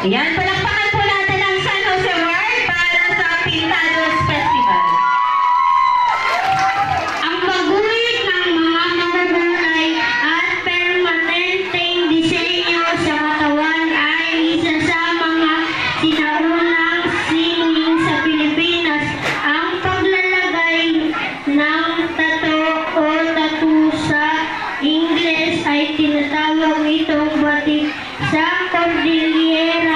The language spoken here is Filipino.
Ayan, palakpakan po natin ang San Jose Ward para sa Pintados Festival. Ang pagguhit ng mga mabubuhay at permanenteng disenyo sa katawan ay isa sa mga sinaunang sining sa Pilipinas. Ang paglalagay ng tattoo o tattoo sa Ingles ay tinatawag itong batik sa Cordillera